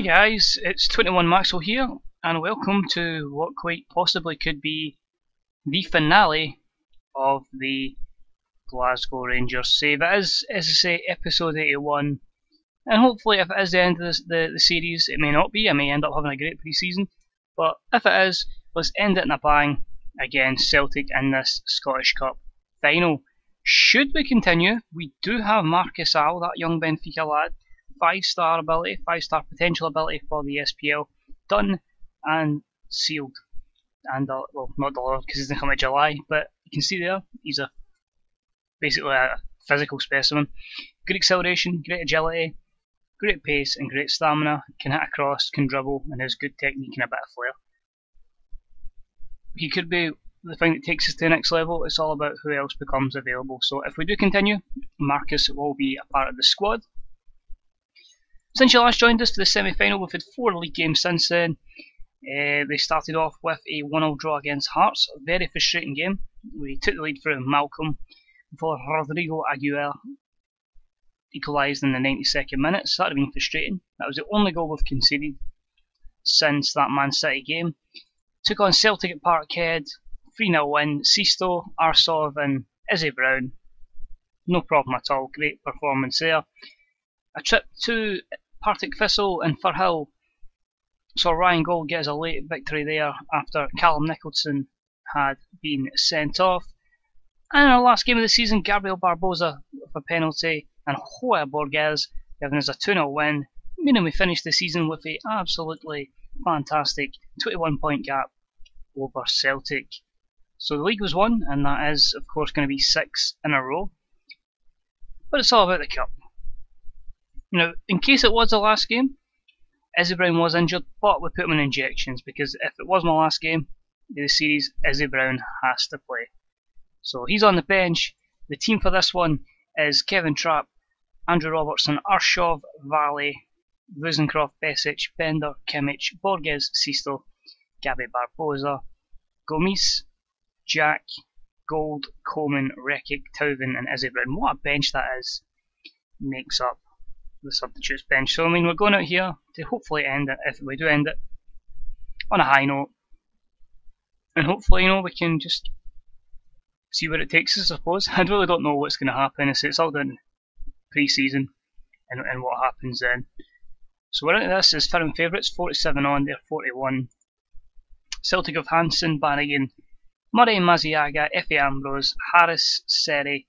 Hey guys, it's 21 Maxwell here, and welcome to what quite possibly could be the finale of the Glasgow Rangers save. It is, as I say, episode 81, and hopefully if it is the end of the series, it may not be, I may end up having a great pre-season, but if it is, let's end it in a bang against Celtic in this Scottish Cup final. Should we continue, we do have Marcus Al, that young Benfica lad, 5-star ability, 5-star potential ability for the SPL, done and sealed. And well, not delivered because he's going to come in July, but you can see there, he's basically a physical specimen. Good acceleration, great agility, great pace and great stamina, can hit across, can dribble, and has good technique and a bit of flair. He could be the thing that takes us to the next level. It's all about who else becomes available. So if we do continue, Marcus will be a part of the squad. Since you last joined us for the semi-final, we've had 4 league games since then. They started off with a 1-0 draw against Hearts, a very frustrating game. We took the lead through Malcolm before Rodrigo Aguilera equalised in the 92nd minute, so that would have been frustrating. That was the only goal we've conceded since that Man City game. Took on Celtic at Parkhead, 3-0 win, Sisto, Arsov and Izzy Brown. No problem at all, great performance there. A trip to Partick Thistle and Firhill saw Ryan Gold get us a late victory there after Callum Nicholson had been sent off. And in our last game of the season, Gabriel Barbosa with a penalty and Joao Borges giving us a 2-0 win, meaning we finished the season with an absolutely fantastic 21 point gap over Celtic. So the league was won, and that is of course going to be 6 in a row. But it's all about the cup. Now, in case it was the last game, Izzy Brown was injured, but we put him in injections because if it was my last game of the series, Izzy Brown has to play. So he's on the bench. The team for this one is Kevin Trapp, Andrew Robertson, Arshov, Valley, Vuzencroft, Besic, Bender, Kimmich, Borges, Sisto, Gabi Barbosa, Gomis, Jack, Gold, Coleman, Rekic, Tauvin and Izzy Brown. What a bench that is. Makes up the substitutes bench. So I mean, we're going out here to hopefully end it, if we do end it, on a high note. And hopefully, we can just see where it takes us, I suppose. I really don't know what's going to happen. It's all done pre-season and what happens then. So we're into this as firm favourites, 47 on, they're 41. Celtic of Hansen, Bannigan, Murray Maziaga, Effie Ambrose, Harris, Seri,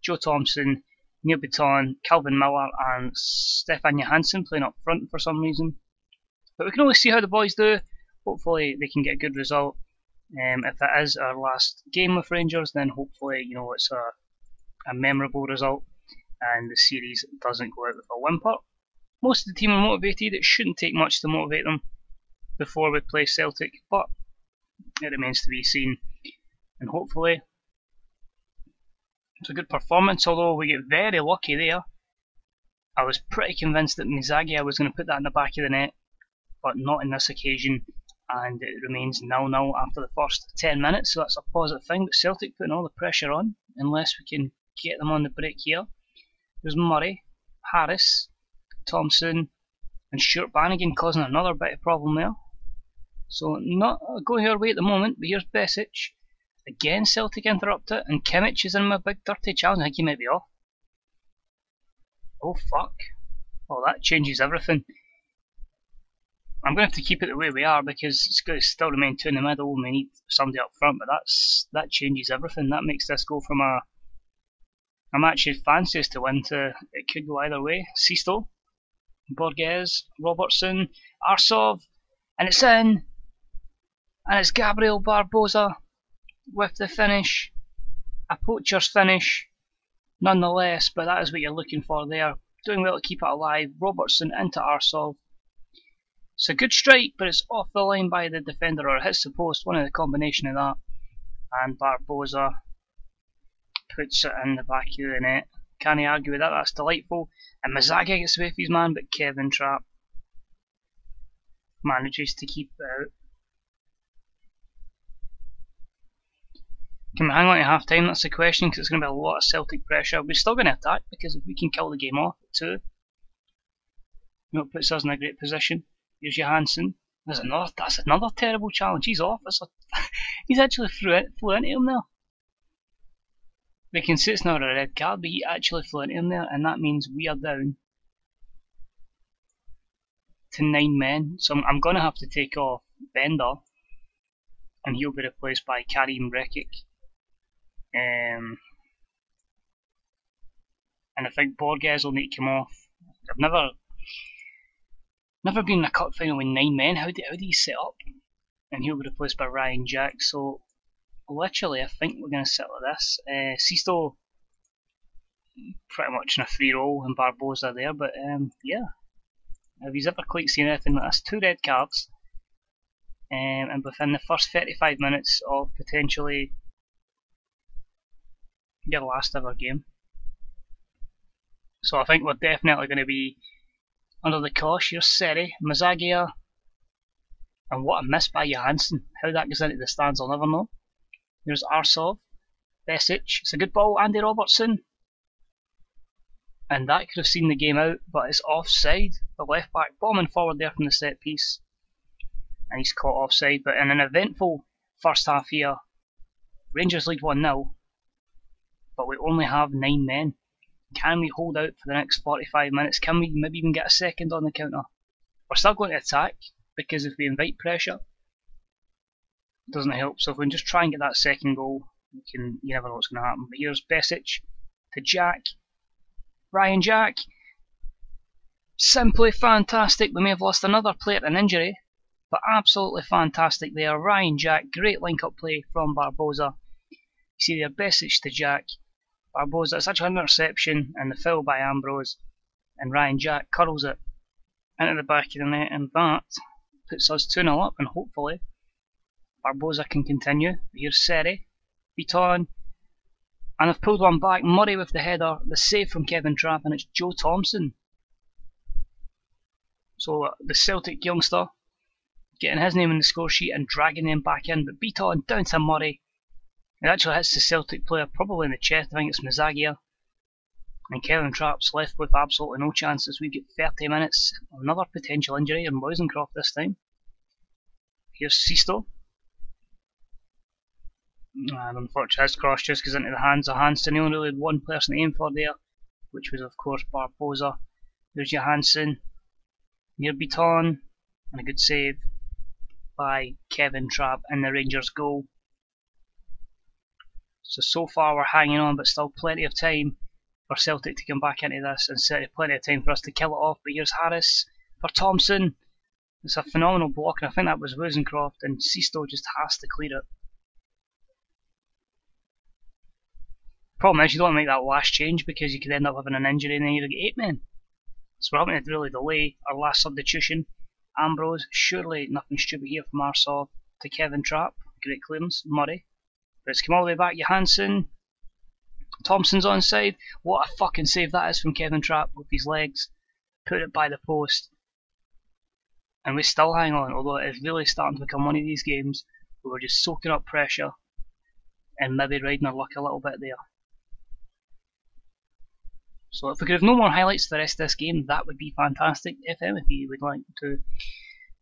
Joe Thompson, Neil Baton, Calvin Miller and Stefan Johansson playing up front for some reason. But we can only see how the boys do. Hopefully they can get a good result. If it is our last game with Rangers, then hopefully it's a memorable result and the series doesn't go out with a whimper. Most of the team are motivated. It shouldn't take much to motivate them before we play Celtic, but it remains to be seen. And hopefully it's a good performance, although we get very lucky there. I was pretty convinced that Mizagi was going to put that in the back of the net, but not in this occasion, and it remains 0-0 after the first 10 minutes, so that's a positive thing. But Celtic putting all the pressure on, unless we can get them on the break here. There's Murray, Harris, Thompson and Stuart Bannigan causing another bit of problem there. So not going our way at the moment, but here's Besic. Again, Celtic interrupt it, and Kimmich is in my big dirty challenge. I think he might be off. Oh fuck. Oh, that changes everything. I'm going to have to keep it the way we are because it's going to still remain 2 in the middle and we need somebody up front, but that changes everything. That makes this go from a match you'd fancy us to win to it could go either way. Sisto, Borges, Robertson, Arsov, and it's in! And it's Gabriel Barbosa with the finish. A poacher's finish, nonetheless, but that is what you're looking for there. Doing well to keep it alive. Robertson into Arsov. It's a good strike, but it's off the line by the defender, or it hits the post, one of the combination of that. And Barbosa puts it in the back of the net. Can't argue with that, that's delightful. And Mazaga gets away from his man, but Kevin Trapp manages to keep it out. Can we hang on to half time? That's the question, because it's going to be a lot of Celtic pressure. We're still going to attack, because if we can kill the game off at 2, it puts us in a great position. Here's Johansson. That's another terrible challenge. He's off. He's actually flew into him there. They can say it's not a red card, but he actually flew into him there, and that means we are down to 9 men. So I'm going to have to take off Bender, and he'll be replaced by Karim Rekic. And I think Borges will need to come off. I've never been in a cup final with 9 men. How do you set up? And he'll be replaced by Ryan Jack. So literally, I think we're going to sit like this. Sisto pretty much in a free roll, and Barbosa there. But yeah, if he's ever quite seen anything like this, 2 red cards, and within the first 35 minutes of potentially your last ever game. So I think we're definitely going to be under the cosh. Here's Seri, Mazagia, and what a miss by Johansson. How that goes into the stands I'll never know. Here's Arsov, Besic, it's a good ball, Andy Robertson. And that could have seen the game out, but it's offside. The left back bombing forward there from the set piece. And he's caught offside, but in an eventful first half here, Rangers lead 1-0, but we only have 9 men. Can we hold out for the next 45 minutes? Can we maybe even get a second on the counter? We're still going to attack, because if we invite pressure, it doesn't help. So if we can just try and get that second goal, you never know what's going to happen. But here's Besic to Jack. Ryan Jack. Simply fantastic. We may have lost another player to an injury, but absolutely fantastic there. Ryan Jack, great link-up play from Barbosa. You see there, Besic to Jack. Barbosa, it's actually an interception, and the foul by Ambrose, and Ryan Jack curls it into the back of the net, and that puts us 2-0 up, and hopefully Barbosa can continue. Here's Seri, Beaton, and I've pulled one back. Murray with the header, the save from Kevin Trapp, and it's Joe Thompson. So the Celtic youngster getting his name in the score sheet and dragging him back in, but Beaton down to Murray. It actually hits the Celtic player probably in the chest. I think it's Mazagia. And Kevin Trapp's left with absolutely no chances. We get 30 minutes. Another potential injury in Boysencroft this time. Here's Sisto. And unfortunately his cross just goes into the hands of Hansen. He only really had one person to aim for there, which was of course Barbosa. There's Johansson. Near Beaton. And a good save by Kevin Trapp in the Rangers goal. So far we're hanging on, but still plenty of time for Celtic to come back into this, and plenty of time for us to kill it off. But here's Harris for Thompson. It's a phenomenal block, and I think that was Boysencroft, and Sisto just has to clear it. Problem is, you don't want to make that last change because you could end up having an injury and then you'll get 8 men. So we're having to really delay our last substitution. Ambrose, surely nothing stupid here from Arsov to Kevin Trapp. Great clearance, Murray. But it's come all the way back, Johansson. Thompson's onside. What a fucking save that is from Kevin Trapp with his legs. Put it by the post. And we still hang on, although it is really starting to become one of these games where we're just soaking up pressure and maybe riding our luck a little bit there. So if we could have no more highlights for the rest of this game, that would be fantastic. FM, if you would like to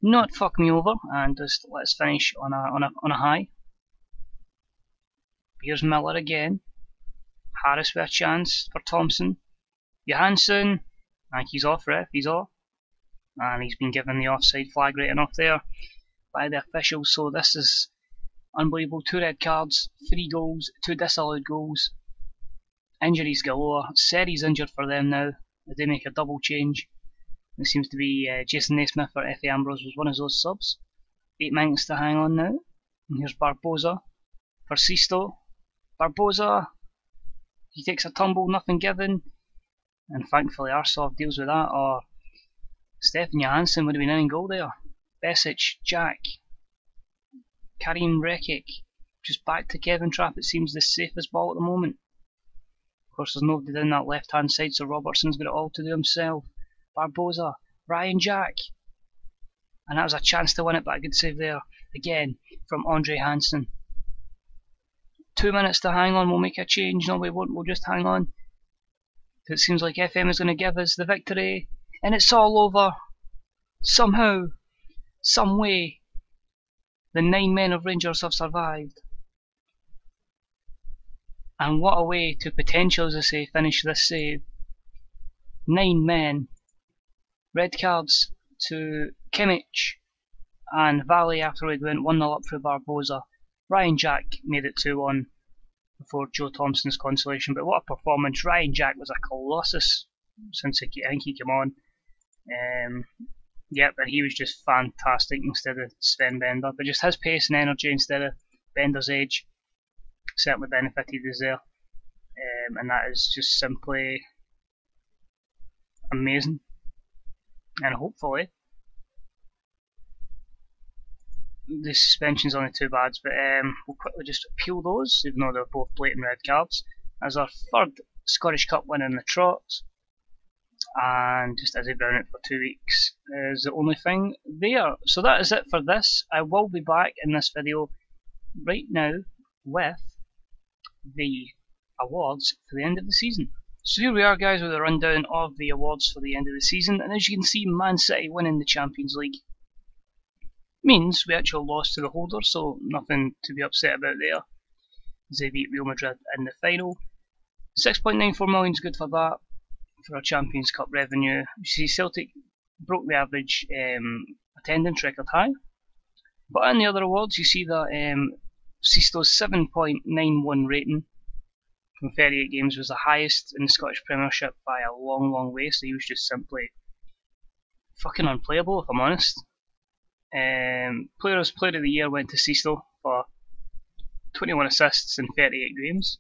not fuck me over and just let's finish on a high. Here's Miller again. Harris with a chance for Thompson. Johansson. And he's off, ref. He's off. And he's been given the offside flag right enough there by the officials. So this is unbelievable. 2 red cards, 3 goals, 2 disallowed goals. Injuries galore. Seri's injured for them now. They make a double change. It seems to be Jason Naismith or Effie Ambrose was one of those subs. 8 minutes to hang on now. And here's Barbosa for Sisto. Barbosa, he takes a tumble, nothing given, and thankfully Arsov deals with that, or Stefan Johansson would have been in goal there. Besic, Jack, Karim Rekic, just back to Kevin Trapp. It seems the safest ball at the moment. Of course there's nobody down that left hand side, so Robertson's got it all to do himself. Barbosa, Ryan Jack, and that was a chance to win it, but a good save there again from Andre Hansen. 2 minutes to hang on, we'll make a change. No, we won't, we'll just hang on. It seems like FM is going to give us the victory, and it's all over. Somehow, Some way, the 9 men of Rangers have survived. And what a way to potentially, as I say, finish this save. 9 men. Red cards to Kimmich and Valley after we went 1-0 up for Barbosa. Ryan Jack made it 2-1 before Joe Thompson's consolation, but what a performance. Ryan Jack was a colossus since I think he came on. Yep, and he was just fantastic instead of Sven Bender, but just his pace and energy instead of Bender's age certainly benefited us there, and that is just simply amazing. And hopefully the suspension's only 2 bads, but we'll quickly just appeal those, even though they're both blatant red cards, as our 3rd Scottish Cup win in the trot. And just as I've done it for 2 weeks is the only thing there. So that is it for this. I will be back in this video right now with the awards for the end of the season. So here we are, guys, with a rundown of the awards for the end of the season, and as you can see, Man City winning the Champions League means we actually lost to the holder, so nothing to be upset about there. They beat Real Madrid in the final. 6.94 million is good for that, for our Champions Cup revenue. You see Celtic broke the average attendance record high, but in the other awards you see that Sisto's 7.91 rating from 38 games was the highest in the Scottish Premiership by a long, long way, so he was just simply fucking unplayable, if I'm honest. Player of the Year went to Sisto for 21 assists in 38 games.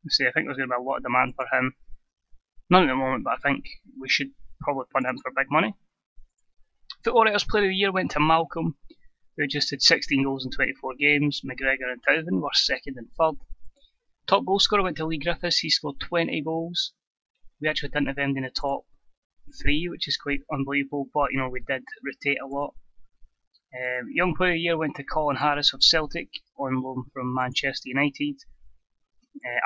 So I think there's going to be a lot of demand for him. None at the moment, but I think we should probably punt him for big money. Football Writers Player of the Year went to Malcolm, who just had 16 goals in 24 games. McGregor and Tauvin were 2nd and 3rd. Top goal scorer went to Lee Griffiths, he scored 20 goals. We actually didn't have him in the top 3, which is quite unbelievable, but you know, we did rotate a lot. Young Player of the Year went to Colin Harris of Celtic, on loan from Manchester United.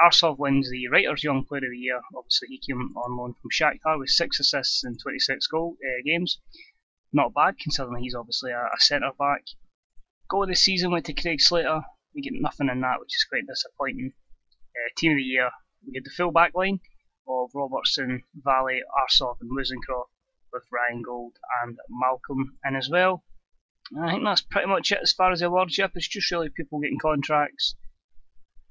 Arsov wins the Writers' Young Player of the Year. Obviously he came on loan from Shakhtar with 6 assists in 26 games. Not bad, considering he's obviously a centre back. Goal of the season went to Craig Slater. We get nothing in that, which is quite disappointing. Team of the Year, we had the full back line of Robertson, Valley, Arsov and Musencroft, with Ryan Gold and Malcolm in as well. And I think that's pretty much it as far as the awards. Yep, it's just really people getting contracts.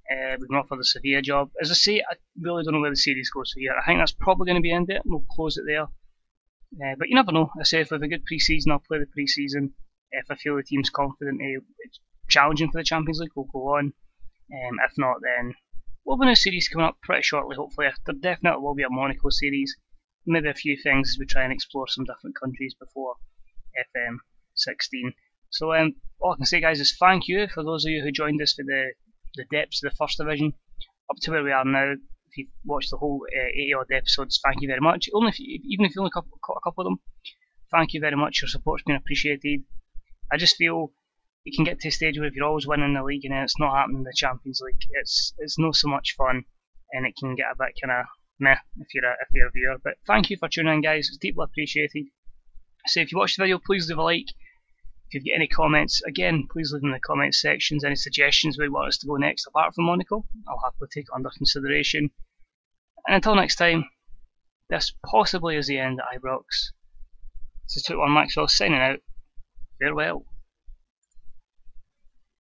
We've been offered the Sevilla job. As I say, I really don't know where the series goes from here. I think that's probably going to be ended. We'll close it there. But you never know. I say if we have a good pre-season, I'll play the pre-season. If I feel the team's confident, it's challenging for the Champions League, we'll go on. If not, then we'll have a new series coming up pretty shortly, hopefully. There definitely will be a Monaco series. Maybe a few things as we try and explore some different countries before FM16. So all I can say, guys, is thank you for those of you who joined us for the depths of the First Division up to where we are now. If you've watched the whole 80 odd episodes, thank you very much. Even if you only caught a couple of them, thank you very much. Your support's been appreciated. I just feel you can get to a stage where if you're always winning the league and then it's not happening in the Champions League, it's not so much fun, and it can get a bit kind of meh if you're a viewer. But thank you for tuning in, guys. It's deeply appreciated. So if you watched the video, please leave a like. If you've got any comments, again, please leave them in the comments sections. Any suggestions where you want us to go next apart from Monaco, I'll happily take it under consideration. And until next time, this possibly is the end at Ibrox. This is 21 Maxwell signing out. Farewell.